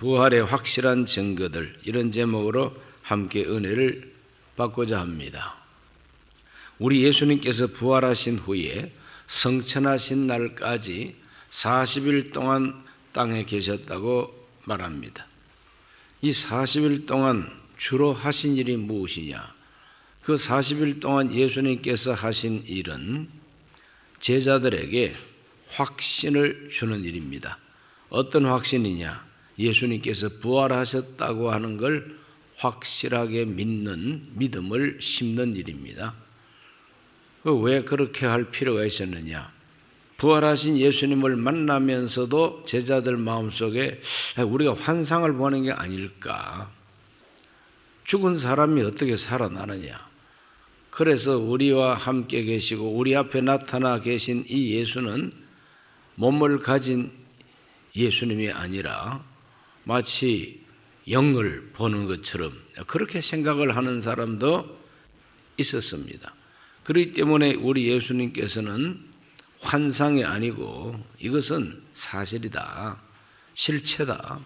부활의 확실한 증거들, 이런 제목으로 함께 은혜를 받고자 합니다. 우리 예수님께서 부활하신 후에 성천하신 날까지 40일 동안 땅에 계셨다고 말합니다. 이 40일 동안 주로 하신 일이 무엇이냐? 그 40일 동안 예수님께서 하신 일은 제자들에게 확신을 주는 일입니다. 어떤 확신이냐? 예수님께서 부활하셨다고 하는 걸 확실하게 믿는, 믿음을 심는 일입니다. 왜 그렇게 할 필요가 있었느냐? 부활하신 예수님을 만나면서도 제자들 마음속에 우리가 환상을 보는 게 아닐까? 죽은 사람이 어떻게 살아나느냐? 그래서 우리와 함께 계시고 우리 앞에 나타나 계신 이 예수는 몸을 가진 예수님이 아니라 마치 영을 보는 것처럼 그렇게 생각을 하는 사람도 있었습니다. 그렇기 때문에 우리 예수님께서는 환상이 아니고 이것은 사실이다, 실체다.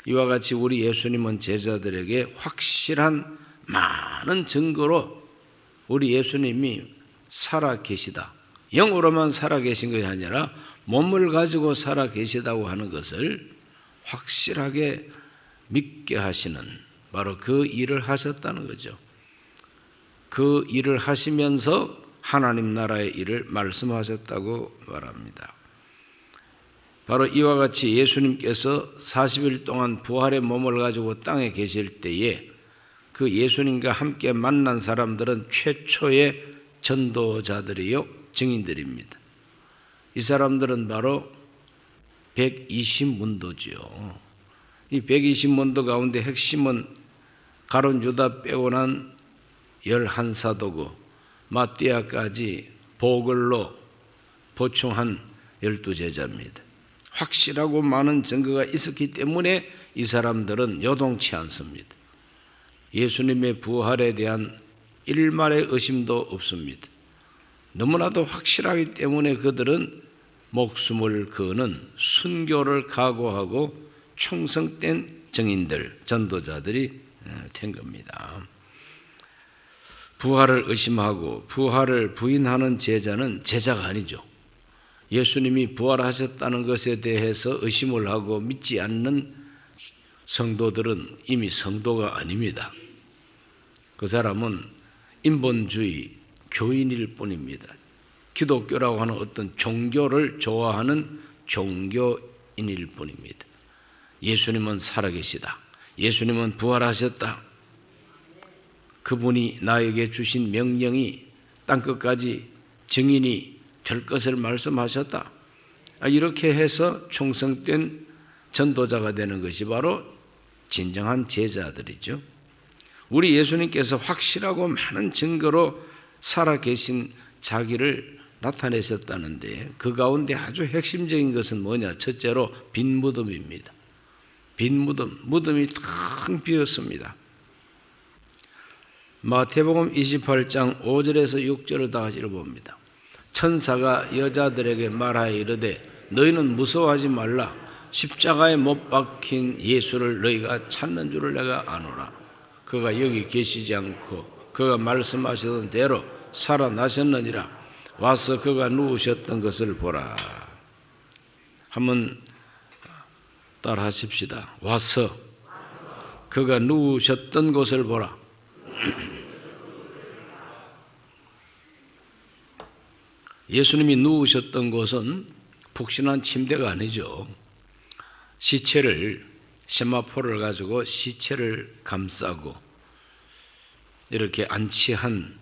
이와 같이 우리 예수님은 제자들에게 확실한 많은 증거로 우리 예수님이 살아 계시다, 영으로만 살아 계신 것이 아니라 몸을 가지고 살아 계시다고 하는 것을 확실하게 믿게 하시는, 바로 그 일을 하셨다는 거죠. 그 일을 하시면서 하나님 나라의 일을 말씀하셨다고 말합니다. 바로 이와 같이 예수님께서 40일 동안 부활의 몸을 가지고 땅에 계실 때에 그 예수님과 함께 만난 사람들은 최초의 전도자들이요, 증인들입니다. 이 사람들은 바로 120문도지요. 이 120문도 가운데 핵심은 가룟 유다 빼고 난 11사도고 마띠아까지 보글로 보충한 12제자입니다. 확실하고 많은 증거가 있었기 때문에 이 사람들은 요동치 않습니다. 예수님의 부활에 대한 일말의 의심도 없습니다. 너무나도 확실하기 때문에 그들은 목숨을 거는 순교를 각오하고 충성된 증인들, 전도자들이 된 겁니다. 부활을 의심하고 부활을 부인하는 제자는 제자가 아니죠. 예수님이 부활하셨다는 것에 대해서 의심을 하고 믿지 않는 성도들은 이미 성도가 아닙니다. 그 사람은 인본주의 교인일 뿐입니다. 기독교라고 하는 어떤 종교를 좋아하는 종교인일 뿐입니다. 예수님은 살아계시다, 예수님은 부활하셨다, 그분이 나에게 주신 명령이 땅끝까지 증인이 될 것을 말씀하셨다, 이렇게 해서 충성된 전도자가 되는 것이 바로 진정한 제자들이죠. 우리 예수님께서 확실하고 많은 증거로 살아계신 자기를 나타내셨다는데 그 가운데 아주 핵심적인 것은 뭐냐? 첫째로 빈 무덤입니다. 빈 무덤, 무덤이 텅 비었습니다. 마태복음 28장 5절에서 6절을 다 같이 읽어봅니다. 천사가 여자들에게 말하여 이르되 너희는 무서워하지 말라. 십자가에 못 박힌 예수를 너희가 찾는 줄을 내가 아노라. 그가 여기 계시지 않고 그가 말씀하시던 대로 살아나셨느니라. 와서 그가 누우셨던 것을 보라. 한번 따라 하십시다. 와서 그가 누우셨던 곳을 보라. 예수님이 누우셨던 곳은 푹신한 침대가 아니죠. 시체를, 세마포를 가지고 시체를 감싸고 이렇게 안치한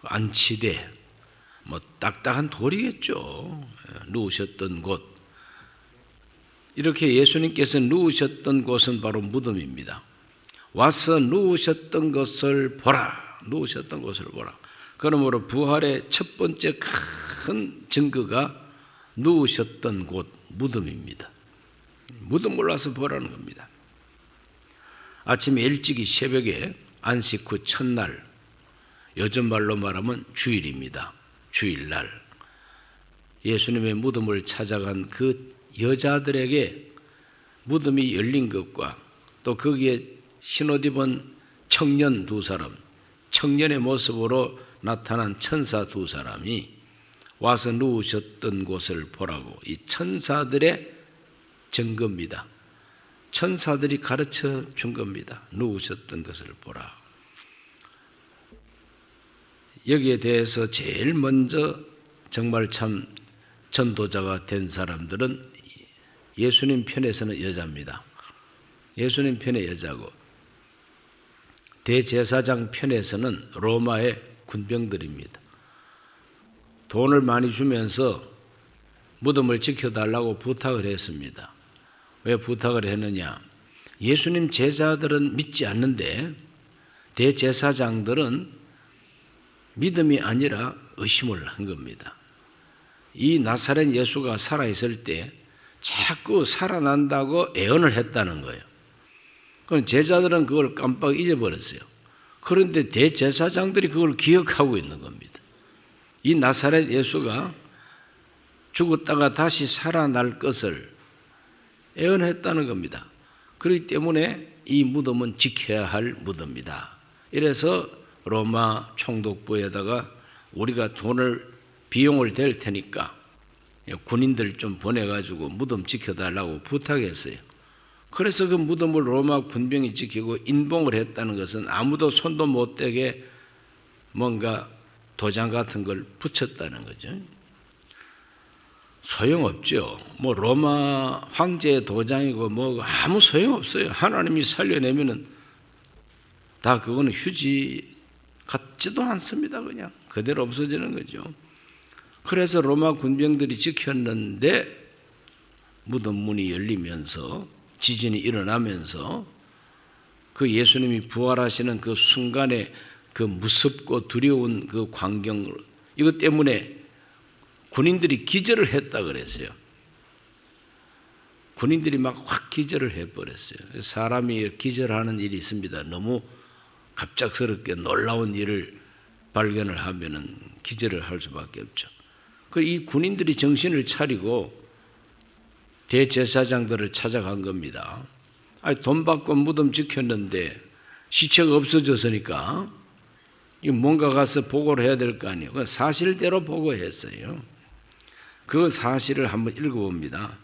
안치대, 딱딱한 돌이겠죠. 누우셨던 곳. 이렇게 예수님께서 누우셨던 곳은 바로 무덤입니다. 와서 누우셨던 것을 보라. 누우셨던 것을 보라. 그러므로 부활의 첫 번째 큰 증거가 누우셨던 곳, 무덤입니다. 무덤을 와서 보라는 겁니다. 아침에 일찍이 새벽에 안식 후 첫날, 요즘 말로 말하면 주일입니다. 주일날 예수님의 무덤을 찾아간 그 여자들에게 무덤이 열린 것과 또 거기에 흰옷 입은 청년 두 사람, 청년의 모습으로 나타난 천사 두 사람이 와서 누우셨던 곳을 보라고, 이 천사들의 증거입니다. 천사들이 가르쳐 준 겁니다. 누우셨던 것을 보라. 여기에 대해서 제일 먼저 정말 참 전도자가 된 사람들은 예수님 편에서는 여자입니다. 예수님 편의 여자고, 대제사장 편에서는 로마의 군병들입니다. 돈을 많이 주면서 무덤을 지켜달라고 부탁을 했습니다. 왜 부탁을 했느냐? 예수님 제자들은 믿지 않는데 대제사장들은 믿음이 아니라 의심을 한 겁니다. 이 나사렛 예수가 살아있을 때 자꾸 살아난다고 애언을 했다는 거예요. 그럼 제자들은 그걸 깜빡 잊어버렸어요. 그런데 대제사장들이 그걸 기억하고 있는 겁니다. 이 나사렛 예수가 죽었다가 다시 살아날 것을 애언했다는 겁니다. 그렇기 때문에 이 무덤은 지켜야 할 무덤이다. 이래서 로마 총독부에다가 우리가 비용을 댈 테니까 군인들 좀 보내가지고 무덤 지켜달라고 부탁했어요. 그래서 그 무덤을 로마 군병이 지키고 인봉을 했다는 것은 아무도 손도 못 대게 뭔가 도장 같은 걸 붙였다는 거죠. 소용없죠. 뭐 로마 황제의 도장이고 뭐 아무 소용없어요. 하나님이 살려내면은 다 그거는 휴지 같지도 않습니다. 그냥 그대로 없어지는 거죠. 그래서 로마 군병들이 지켰는데 무덤 문이 열리면서 지진이 일어나면서 그 예수님이 부활하시는 그 순간에 그 무섭고 두려운 그 광경, 이것 때문에 군인들이 기절을 했다 그랬어요. 군인들이 막 확 기절을 해버렸어요. 사람이 기절하는 일이 있습니다. 너무 갑작스럽게 놀라운 일을 발견을 하면은 기절을 할 수밖에 없죠. 이 군인들이 정신을 차리고 대제사장들을 찾아간 겁니다. 아니, 돈 받고 무덤 지켰는데 시체가 없어졌으니까 뭔가 가서 보고를 해야 될 거 아니에요. 사실대로 보고했어요. 그 사실을 한번 읽어봅니다.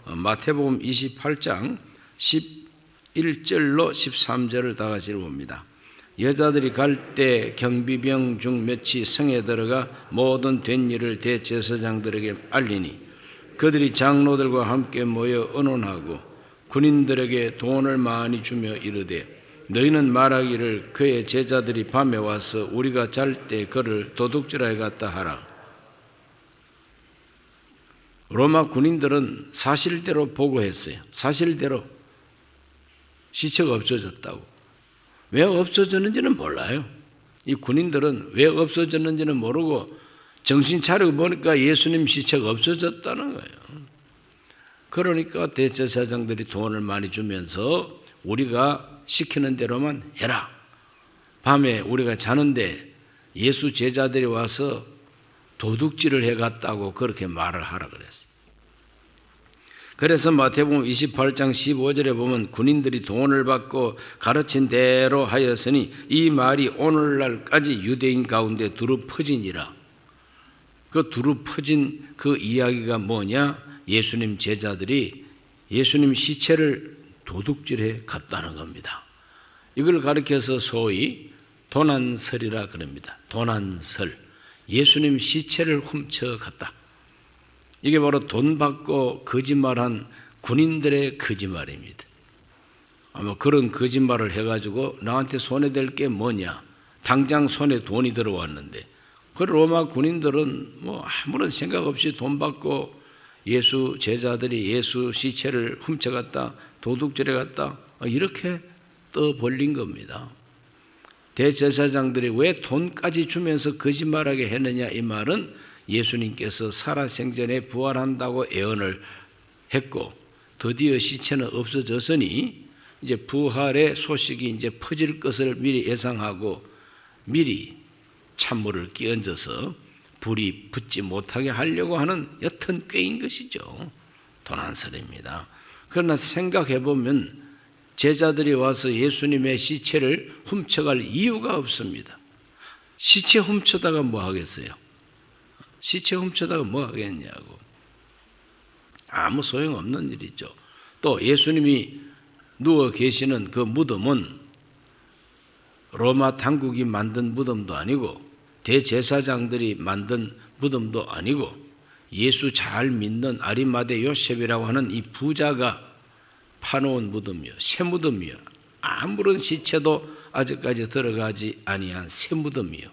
마태복음 28장 11절로 13절을 다 같이 읽어봅니다. 여자들이 갈 때 경비병 중 몇이 성에 들어가 모든 된 일을 대제사장들에게 알리니 그들이 장로들과 함께 모여 의논하고 군인들에게 돈을 많이 주며 이르되 너희는 말하기를 그의 제자들이 밤에 와서 우리가 잘 때 그를 도둑질하여 갔다 하라. 로마 군인들은 사실대로 보고했어요. 사실대로 시체가 없어졌다고. 왜 없어졌는지는 몰라요. 이 군인들은 왜 없어졌는지는 모르고 정신 차리고 보니까 예수님 시체가 없어졌다는 거예요. 그러니까 대제사장들이 돈을 많이 주면서 우리가 시키는 대로만 해라. 밤에 우리가 자는데 예수 제자들이 와서 도둑질을 해갔다고 그렇게 말을 하라 그랬어요. 그래서 마태복음 28장 15절에 보면 군인들이 돈을 받고 가르친 대로 하였으니 이 말이 오늘날까지 유대인 가운데 두루 퍼지니라. 그 두루 퍼진 그 이야기가 뭐냐? 예수님 제자들이 예수님 시체를 도둑질해 갔다는 겁니다. 이걸 가리켜서 소위 도난설이라 그럽니다. 도난설. 예수님 시체를 훔쳐갔다. 이게 바로 돈 받고 거짓말한 군인들의 거짓말입니다. 아마 그런 거짓말을 해가지고 나한테 손해될 게 뭐냐? 당장 손에 돈이 들어왔는데 그 로마 군인들은 뭐 아무런 생각 없이 돈 받고 예수 제자들이 예수 시체를 훔쳐갔다, 도둑질해 갔다, 이렇게 떠벌린 겁니다. 대제사장들이 왜 돈까지 주면서 거짓말하게 했느냐, 이 말은 예수님께서 살아생전에 부활한다고 예언을 했고 드디어 시체는 없어졌으니 이제 부활의 소식이 이제 퍼질 것을 미리 예상하고 미리 찬물을 끼얹어서 불이 붙지 못하게 하려고 하는 옅은 꾀인 것이죠. 도난설입니다. 그러나 생각해 보면 제자들이 와서 예수님의 시체를 훔쳐갈 이유가 없습니다. 시체 훔쳐다가 뭐 하겠어요? 시체 훔쳐다가 뭐 하겠냐고. 아무 소용없는 일이죠. 또 예수님이 누워 계시는 그 무덤은 로마 당국이 만든 무덤도 아니고 대제사장들이 만든 무덤도 아니고 예수 잘 믿는 아리마대 요셉이라고 하는 이 부자가 파놓은 무덤이요, 새 무덤이요. 아무런 시체도 아직까지 들어가지 아니한 새 무덤이요.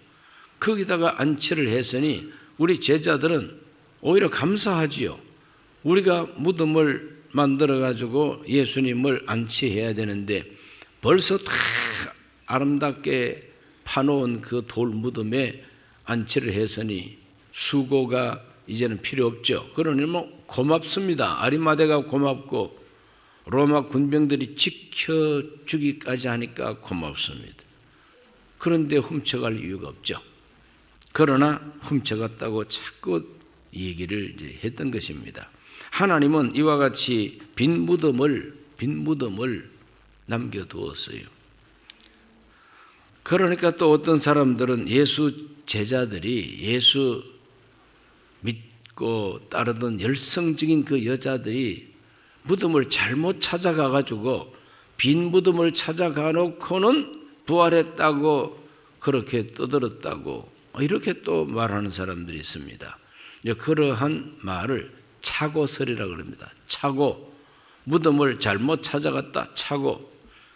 거기다가 안치를 했으니 우리 제자들은 오히려 감사하지요. 우리가 무덤을 만들어 가지고 예수님을 안치해야 되는데 벌써 다 아름답게 파놓은 그 돌 무덤에 안치를 했으니 수고가 이제는 필요 없죠. 그러니 뭐 고맙습니다. 아리마대가 고맙고 로마 군병들이 지켜주기까지 하니까 고맙습니다. 그런데 훔쳐갈 이유가 없죠. 그러나 훔쳐갔다고 자꾸 얘기를 이제 했던 것입니다. 하나님은 이와 같이 빈 무덤을 남겨두었어요. 그러니까 또 어떤 사람들은 예수 제자들이 예수 믿고 따르던 열성적인 그 여자들이 무덤을 잘못 찾아가 가지고 빈 무덤을 찾아가 놓고는 부활했다고 그렇게 떠들었다고 이렇게 또 말하는 사람들이 있습니다. 그러한 말을 착오설이라고 합니다. 착오, 무덤을 잘못 찾아갔다 착오.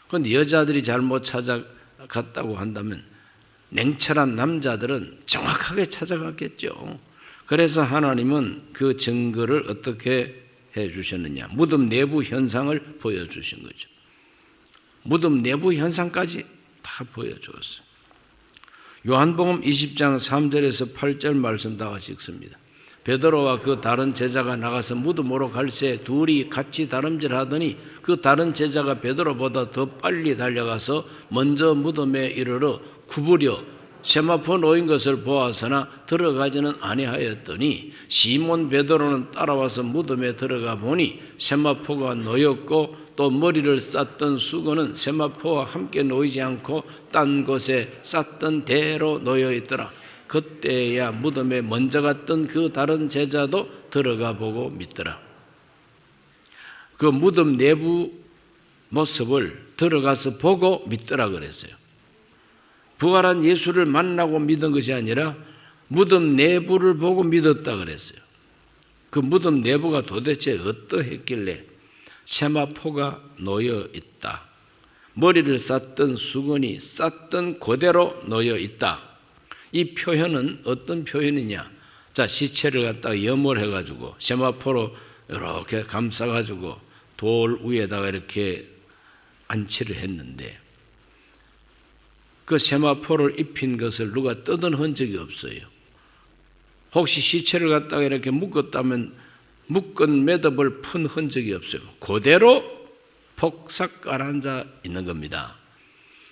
그런데 여자들이 잘못 찾아갔다고 한다면 냉철한 남자들은 정확하게 찾아갔겠죠. 그래서 하나님은 그 증거를 어떻게 해 주셨느냐? 무덤 내부 현상을 보여주신 거죠. 무덤 내부 현상까지 다 보여주었어요. 요한복음 20장 3절에서 8절 말씀 다 같이 읽습니다. 베드로와 그 다른 제자가 나가서 무덤으로 갈새 둘이 같이 다름질하더니 그 다른 제자가 베드로보다 더 빨리 달려가서 먼저 무덤에 이르러 구부려 세마포 놓인 것을 보았으나 들어가지는 아니하였더니 시몬 베드로는 따라와서 무덤에 들어가 보니 세마포가 놓였고 또 머리를 쌌던 수건은 세마포와 함께 놓이지 않고 딴 곳에 쌌던 대로 놓여 있더라. 그때야 무덤에 먼저 갔던 그 다른 제자도 들어가 보고 믿더라. 그 무덤 내부 모습을 들어가서 보고 믿더라 그랬어요. 부활한 예수를 만나고 믿은 것이 아니라 무덤 내부를 보고 믿었다 그랬어요. 그 무덤 내부가 도대체 어떠했길래 세마포가 놓여 있다. 머리를 쌌던 수건이 쌌던 그대로 놓여 있다. 이 표현은 어떤 표현이냐? 자, 시체를 갖다가 염을 해가지고 세마포로 이렇게 감싸가지고 돌 위에다가 이렇게 안치를 했는데 그 세마포를 입힌 것을 누가 뜯은 흔적이 없어요. 혹시 시체를 갖다가 이렇게 묶었다면 묶은 매듭을 푼 흔적이 없어요. 그대로 폭삭 가라앉아 있는 겁니다.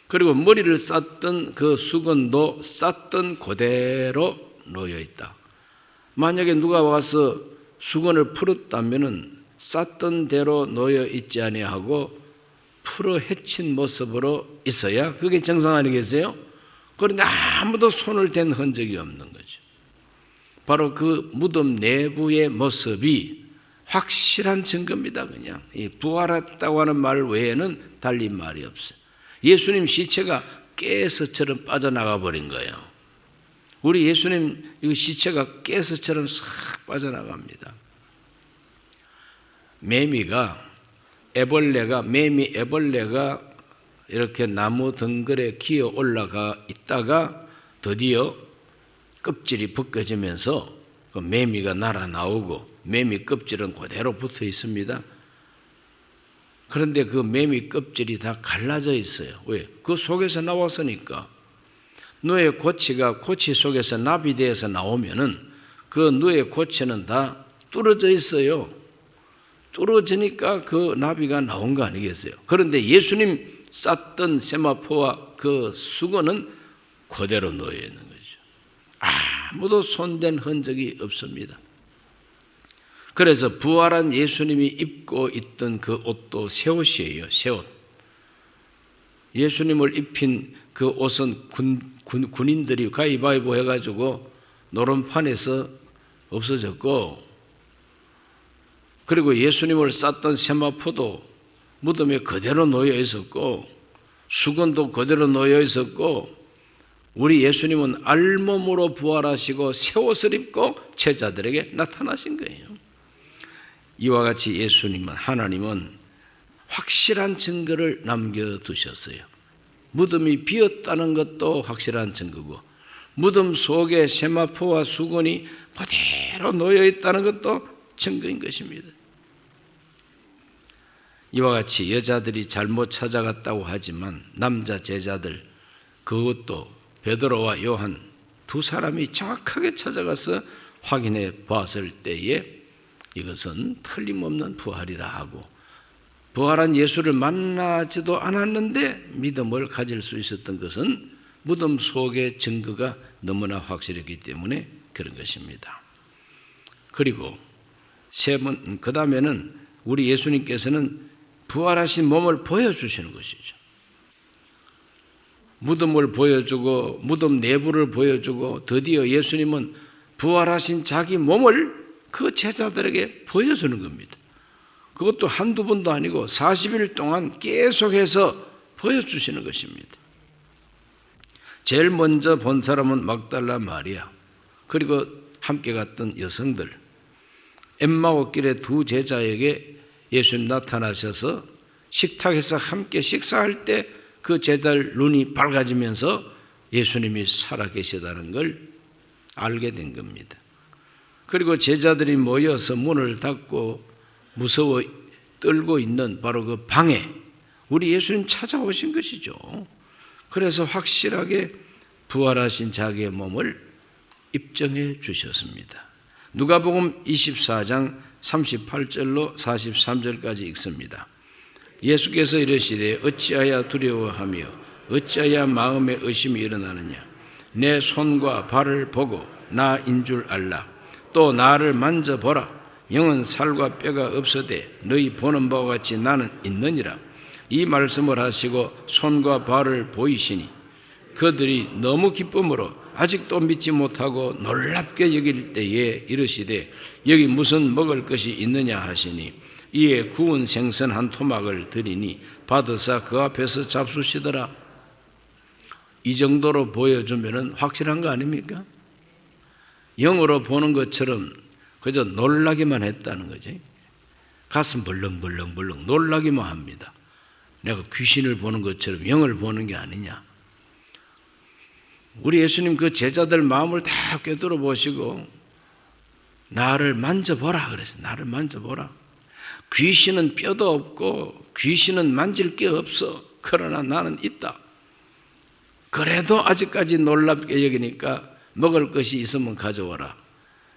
그리고 머리를 쌌던 그 수건도 쌌던 그대로 놓여 있다. 만약에 누가 와서 수건을 풀었다면은 쌌던 대로 놓여 있지 아니하고 풀어 헤친 모습으로 있어야 그게 정상 아니겠어요? 그런데 아무도 손을 댄 흔적이 없는 거죠. 바로 그 무덤 내부의 모습이 확실한 증거입니다. 그냥 이 부활했다고 하는 말 외에는 달리 말이 없어요. 예수님 시체가 가스처럼 빠져나가 버린 거예요. 우리 예수님 이 시체가 가스처럼 싹 빠져나갑니다. 매미 애벌레가 이렇게 나무 덩굴에 기어 올라가 있다가 드디어 껍질이 벗겨지면서 그 매미가 날아 나오고 매미 껍질은 그대로 붙어 있습니다. 그런데 그 매미 껍질이 다 갈라져 있어요. 왜? 그 속에서 나왔으니까. 누의 고치가 고치 속에서 나비대에서 나오면은 그 누의 고치는 다 뚫어져 있어요. 뚫어지니까 그 나비가 나온 거 아니겠어요? 그런데 예수님 쌌던 세마포와 그 수건은 그대로 놓여 있는 거죠. 아무도 손댄 흔적이 없습니다. 그래서 부활한 예수님이 입고 있던 그 옷도 새 옷이에요. 새 옷. 예수님을 입힌 그 옷은 군인들이 가위바위보 해가지고 노름판에서 없어졌고, 그리고 예수님을 쌌던 세마포도 무덤에 그대로 놓여 있었고, 수건도 그대로 놓여 있었고, 우리 예수님은 알몸으로 부활하시고 새 옷을 입고 제자들에게 나타나신 거예요. 이와 같이 예수님은, 하나님은 확실한 증거를 남겨두셨어요. 무덤이 비었다는 것도 확실한 증거고, 무덤 속에 세마포와 수건이 그대로 놓여 있다는 것도 증거인 것입니다. 이와 같이 여자들이 잘못 찾아갔다고 하지만 남자 제자들, 그것도 베드로와 요한 두 사람이 정확하게 찾아가서 확인해 봤을 때에 이것은 틀림없는 부활이라 하고, 부활한 예수를 만나지도 않았는데 믿음을 가질 수 있었던 것은 무덤 속의 증거가 너무나 확실했기 때문에 그런 것입니다. 그리고 그 다음에는 우리 예수님께서는 부활하신 몸을 보여주시는 것이죠. 무덤을 보여주고 무덤 내부를 보여주고, 드디어 예수님은 부활하신 자기 몸을 그 제자들에게 보여주는 겁니다. 그것도 한두 번도 아니고 40일 동안 계속해서 보여주시는 것입니다. 제일 먼저 본 사람은 막달라 마리아, 그리고 함께 갔던 여성들, 엠마오길의 두 제자에게 예수님 나타나셔서 식탁에서 함께 식사할 때 그 제자들 눈이 밝아지면서 예수님이 살아계시다는 걸 알게 된 겁니다. 그리고 제자들이 모여서 문을 닫고 무서워 떨고 있는 바로 그 방에 우리 예수님 찾아오신 것이죠. 그래서 확실하게 부활하신 자기의 몸을 입증해 주셨습니다. 누가복음 24장 38절로 43절까지 읽습니다. 예수께서 이르시되 어찌하여 두려워하며 어찌하여 마음에 의심이 일어나느냐. 내 손과 발을 보고 나인 줄 알라. 또 나를 만져보라. 영은 살과 뼈가 없으되 너희 보는 바와 같이 나는 있느니라. 이 말씀을 하시고 손과 발을 보이시니 그들이 너무 기쁨으로 아직도 믿지 못하고 놀랍게 여길 때에 이르시되 여기 무슨 먹을 것이 있느냐 하시니 이에 구운 생선 한 토막을 드리니 받으사 그 앞에서 잡수시더라. 이 정도로 보여주면 확실한 거 아닙니까? 영으로 보는 것처럼 그저 놀라기만 했다는 거지. 가슴 벌렁벌렁 놀라기만 합니다. 내가 귀신을 보는 것처럼 영을 보는 게 아니냐. 우리 예수님 그 제자들 마음을 다 꿰뚫어 보시고 나를 만져보라 그랬어요. 나를 만져보라. 귀신은 뼈도 없고 귀신은 만질 게 없어. 그러나 나는 있다. 그래도 아직까지 놀랍게 여기니까 먹을 것이 있으면 가져와라.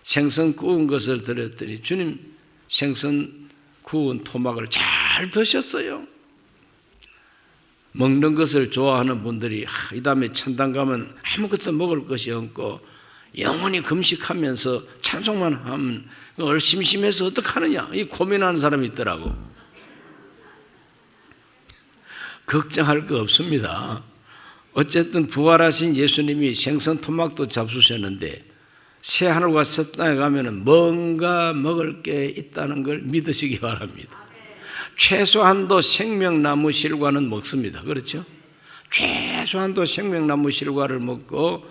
생선 구운 것을 드렸더니 주님 생선 구운 토막을 잘 드셨어요. 먹는 것을 좋아하는 분들이 이 다음에 천당 가면 아무것도 먹을 것이 없고 영원히 금식하면서 찬송만 하면 심심해서 어떡하느냐 이 고민하는 사람이 있더라고. 걱정할 거 없습니다. 어쨌든 부활하신 예수님이 생선 토막도 잡수셨는데 새 하늘과 새 땅에 가면 뭔가 먹을 게 있다는 걸 믿으시기 바랍니다. 최소한도 생명나무 실과는 먹습니다. 그렇죠? 최소한도 생명나무 실과를 먹고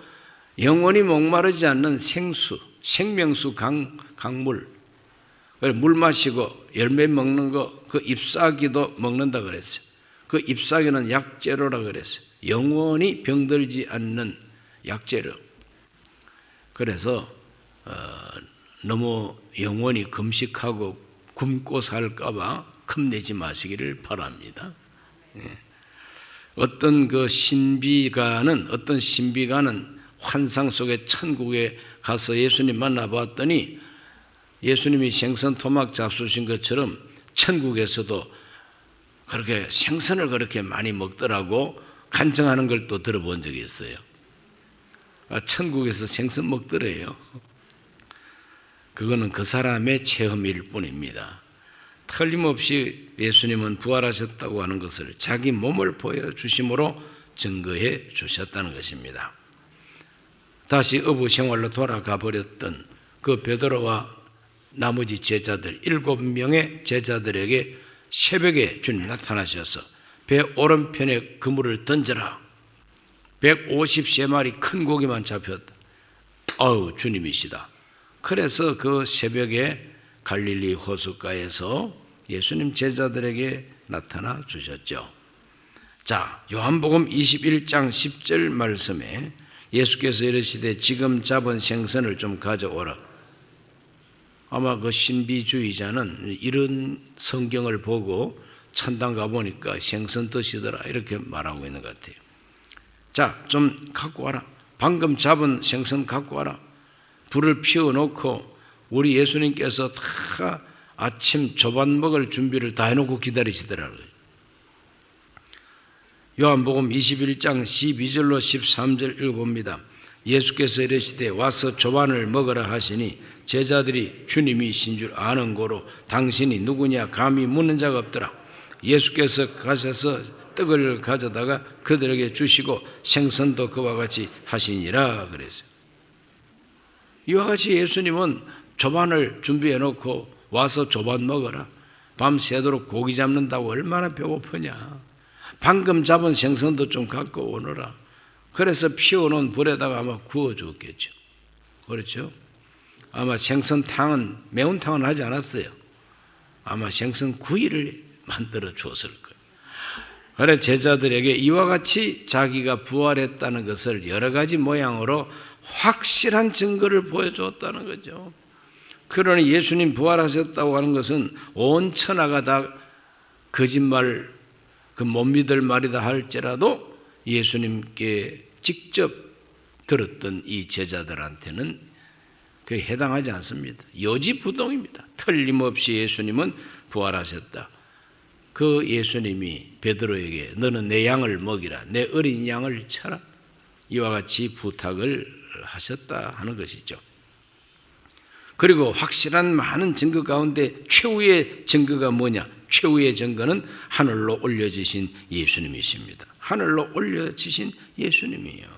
영원히 목마르지 않는 생수, 생명수 강물, 물 마시고 열매 먹는 거, 그 잎사귀도 먹는다 그랬어요. 그 잎사귀는 약재료라 그랬어요. 영원히 병들지 않는 약재료. 그래서 너무 영원히 금식하고 굶고 살까 봐 겁내지 마시기를 바랍니다. 어떤 신비가는 환상 속의 천국에 가서 예수님 만나봤더니 예수님이 생선 토막 잡수신 것처럼 천국에서도 그렇게 생선을 그렇게 많이 먹더라고 간증하는 걸 또 들어본 적이 있어요. 천국에서 생선 먹더래요. 그거는 그 사람의 체험일 뿐입니다. 틀림없이 예수님은 부활하셨다고 하는 것을 자기 몸을 보여주심으로 증거해 주셨다는 것입니다. 다시 어부 생활로 돌아가 버렸던 그 베드로와 나머지 제자들 7명의 제자들에게 새벽에 주님 나타나셔서 배 오른편에 그물을 던져라. 153마리 큰 고기만 잡혔다. 아우, 주님이시다. 그래서 그 새벽에 갈릴리 호숫가에서 예수님 제자들에게 나타나 주셨죠. 자, 요한복음 21장 10절 말씀에 예수께서 이르시되 지금 잡은 생선을 좀 가져오라. 아마 그 신비주의자는 이런 성경을 보고 천당 가보니까 생선 드시더라 이렇게 말하고 있는 것 같아요. 자, 좀 갖고 와라. 방금 잡은 생선 갖고 와라. 불을 피워놓고 우리 예수님께서 다 아침 조반 먹을 준비를 다 해놓고 기다리시더라고요. 요한복음 21장 12절로 13절 읽어봅니다. 예수께서 이르시되 와서 조반을 먹으라 하시니 제자들이 주님이신 줄 아는 고로 당신이 누구냐 감히 묻는 자가 없더라. 예수께서 가셔서 떡을 가져다가 그들에게 주시고 생선도 그와 같이 하시니라 그랬어요. 이와 같이 예수님은 조반을 준비해 놓고 와서 조반 먹어라. 밤새도록 고기 잡는다고 얼마나 배고프냐. 방금 잡은 생선도 좀 갖고 오너라. 그래서 피워놓은 불에다가 아마 구워줬겠죠. 그렇죠? 아마 생선탕은 매운탕은 하지 않았어요. 아마 생선 구이를 만들어 줬을 거예요. 그래 제자들에게 이와 같이 자기가 부활했다는 것을 여러 가지 모양으로 확실한 증거를 보여줬다는 거죠. 그러니 예수님 부활하셨다고 하는 것은 온 천하가 다 거짓말, 그 못 믿을 말이다 할지라도 예수님께 직접 들었던 이 제자들한테는 그에 해당하지 않습니다. 요지부동입니다. 틀림없이 예수님은 부활하셨다. 그 예수님이 베드로에게 너는 내 양을 먹이라, 내 어린 양을 쳐라, 이와 같이 부탁을 하셨다 하는 것이죠. 그리고 확실한 많은 증거 가운데 최후의 증거가 뭐냐? 최후의 증거는 하늘로 올려지신 예수님이십니다. 하늘로 올려지신 예수님이에요.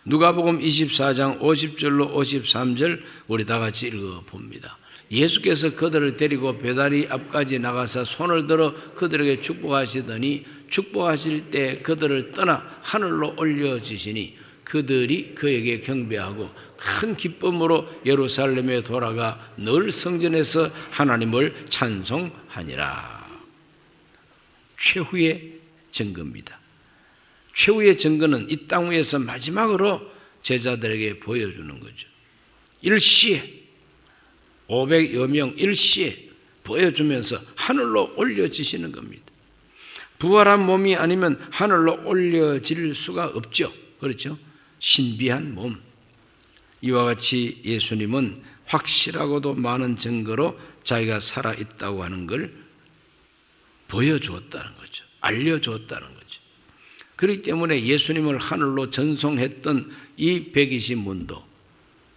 누가복음 24장 50절로 53절 우리 다 같이 읽어봅니다. 예수께서 그들을 데리고 배다리 앞까지 나가서 손을 들어 그들에게 축복하시더니 축복하실 때 그들을 떠나 하늘로 올려지시니 그들이 그에게 경배하고 큰 기쁨으로 예루살렘에 돌아가 늘 성전에서 하나님을 찬송하니라. 최후의 증거입니다. 최후의 증거는 이 땅 위에서 마지막으로 제자들에게 보여주는 거죠. 일시에 500여 명 일시에 보여주면서 하늘로 올려지시는 겁니다. 부활한 몸이 아니면 하늘로 올려질 수가 없죠. 그렇죠? 신비한 몸. 이와 같이 예수님은 확실하고도 많은 증거로 자기가 살아있다고 하는 걸 보여주었다는 거죠. 알려주었다는 거죠. 그렇기 때문에 예수님을 하늘로 전송했던 이 120문도,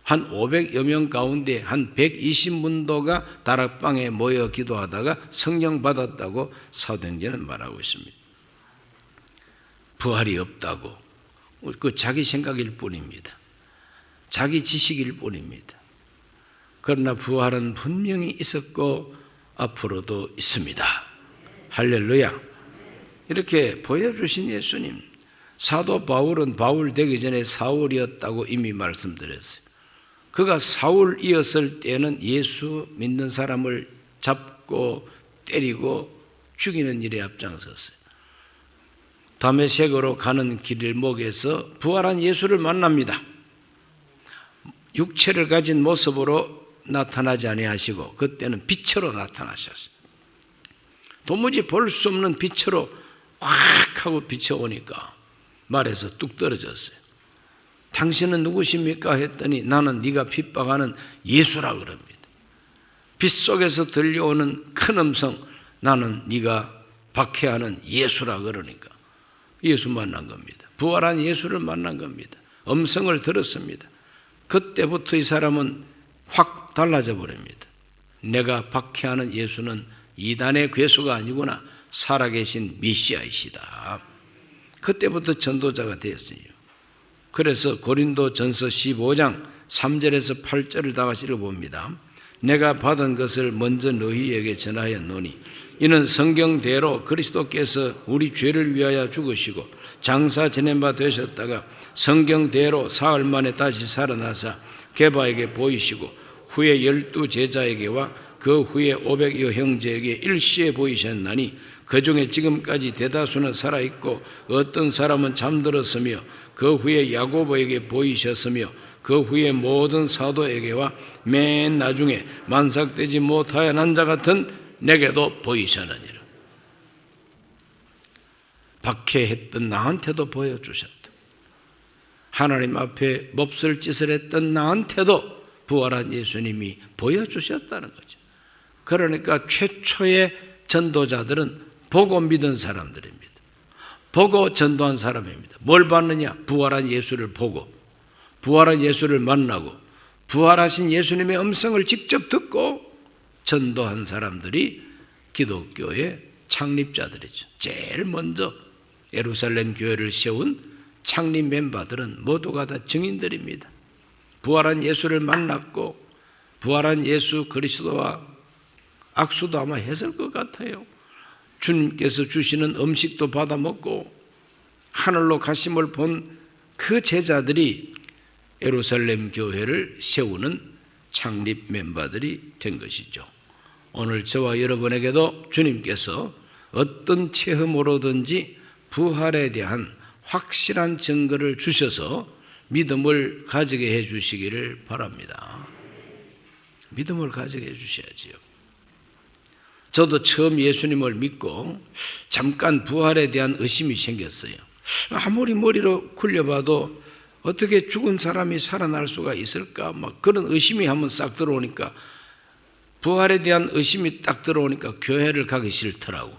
한 500여 명 가운데 한 120문도가 다락방에 모여 기도하다가 성령 받았다고 사도행전은 말하고 있습니다. 부활이 없다고 그 자기 생각일 뿐입니다. 자기 지식일 뿐입니다. 그러나 부활은 분명히 있었고 앞으로도 있습니다. 할렐루야. 이렇게 보여주신 예수님. 사도 바울은 바울 되기 전에 사울이었다고 이미 말씀드렸어요. 그가 사울이었을 때는 예수 믿는 사람을 잡고 때리고 죽이는 일에 앞장섰어요. 다메섹으로 가는 길목에서 부활한 예수를 만납니다. 육체를 가진 모습으로 나타나지 아니하시고 그때는 빛으로 나타나셨어요. 도무지 볼 수 없는 빛으로 확 하고 비춰오니까 말에서 뚝 떨어졌어요. 당신은 누구십니까? 했더니 나는 네가 핍박하는 예수라 그럽니다. 빛 속에서 들려오는 큰 음성, 나는 네가 박해하는 예수라 그러니까 예수 만난 겁니다. 부활한 예수를 만난 겁니다. 음성을 들었습니다. 그때부터 이 사람은 확 달라져 버립니다. 내가 박해하는 예수는 이단의 괴수가 아니구나, 살아계신 메시아이시다. 그때부터 전도자가 되었어요. 그래서 고린도전서 15장 3절에서 8절을 다 같이 읽어봅니다. 내가 받은 것을 먼저 너희에게 전하였노니 이는 성경대로 그리스도께서 우리 죄를 위하여 죽으시고 장사 지낸 바 되셨다가 성경대로 사흘 만에 다시 살아나사 게바에게 보이시고 후에 12 제자에게와 그 후에 500여 형제에게 일시에 보이셨나니 그 중에 지금까지 대다수는 살아있고 어떤 사람은 잠들었으며 그 후에 야고보에게 보이셨으며 그 후에 모든 사도에게와 맨 나중에 만삭되지 못하여 자 같은 내게도 보이셨느니라. 박해했던 나한테도 보여주셨다. 하나님 앞에 몹쓸 짓을 했던 나한테도 부활한 예수님이 보여주셨다는 거죠. 그러니까 최초의 전도자들은 보고 믿은 사람들입니다. 보고 전도한 사람입니다. 뭘 봤느냐? 부활한 예수를 보고, 부활한 예수를 만나고, 부활하신 예수님의 음성을 직접 듣고 전도한 사람들이 기독교의 창립자들이죠. 제일 먼저 예루살렘 교회를 세운 창립 멤버들은 모두가 다 증인들입니다. 부활한 예수를 만났고 부활한 예수 그리스도와 악수도 아마 했을 것 같아요. 주님께서 주시는 음식도 받아 먹고 하늘로 가심을 본 그 제자들이 예루살렘 교회를 세우는 창립 멤버들이 된 것이죠. 오늘 저와 여러분에게도 주님께서 어떤 체험으로든지 부활에 대한 확실한 증거를 주셔서 믿음을 가지게 해 주시기를 바랍니다. 믿음을 가지게 해 주셔야지요. 저도 처음 예수님을 믿고 잠깐 부활에 대한 의심이 생겼어요. 아무리 머리로 굴려봐도 어떻게 죽은 사람이 살아날 수가 있을까? 막 그런 의심이 한번 싹 들어오니까, 부활에 대한 의심이 딱 들어오니까 교회를 가기 싫더라고.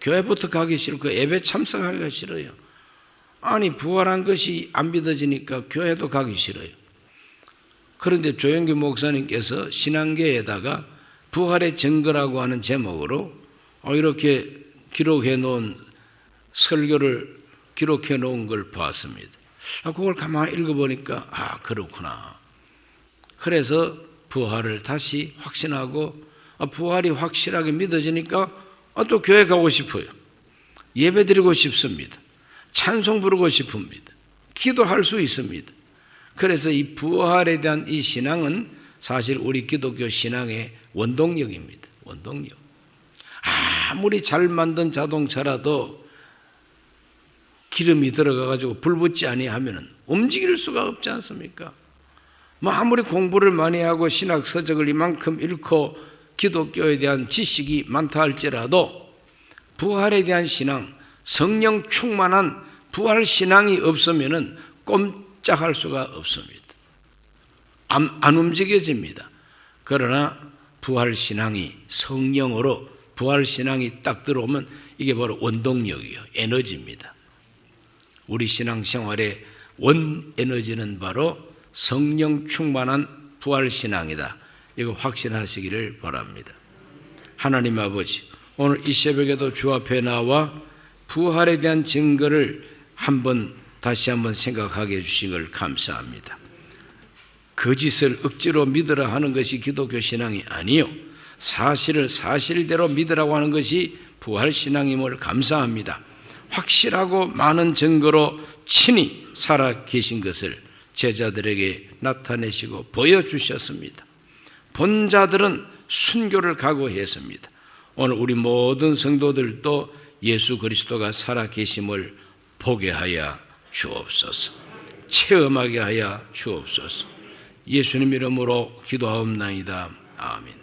교회부터 가기 싫고 예배 참석하기가 싫어요. 아니 부활한 것이 안 믿어지니까 교회도 가기 싫어요. 그런데 조영규 목사님께서 신앙계에다가 부활의 증거라고 하는 제목으로 이렇게 기록해 놓은 설교를 기록해 놓은 걸 봤습니다. 그걸 가만히 읽어보니까 그렇구나. 그래서 부활을 다시 확신하고 부활이 확실하게 믿어지니까 또 교회 가고 싶어요. 예배 드리고 싶습니다. 찬송 부르고 싶습니다. 기도할 수 있습니다. 그래서 이 부활에 대한 이 신앙은 사실 우리 기독교 신앙의 원동력입니다. 원동력. 아무리 잘 만든 자동차라도 기름이 들어가가지고 불 붙지 아니하면 움직일 수가 없지 않습니까? 아무리 공부를 많이 하고 신학 서적을 이만큼 읽고 기독교에 대한 지식이 많다 할지라도 부활에 대한 신앙, 성령 충만한 부활 신앙이 없으면 꼼짝할 수가 없습니다. 안 움직여집니다. 그러나 부활 신앙이 성령으로 부활 신앙이 딱 들어오면 이게 바로 원동력이에요. 에너지입니다. 우리 신앙생활의 원 에너지는 바로 성령 충만한 부활 신앙이다. 이거 확신하시기를 바랍니다. 하나님 아버지, 오늘 이 새벽에도 주 앞에 나와 부활에 대한 증거를 다시 한번 생각하게 해주신 걸 감사합니다. 거짓을 억지로 믿으라 하는 것이 기독교 신앙이 아니요, 사실을 사실대로 믿으라고 하는 것이 부활 신앙임을 감사합니다. 확실하고 많은 증거로 친히 살아 계신 것을 제자들에게 나타내시고 보여주셨습니다. 본 자들은 순교를 각오했습니다. 오늘 우리 모든 성도들도 예수 그리스도가 살아 계심을 보게 하여 주옵소서. 체험하게 하여 주옵소서. 예수님 이름으로 기도하옵나이다. 아멘.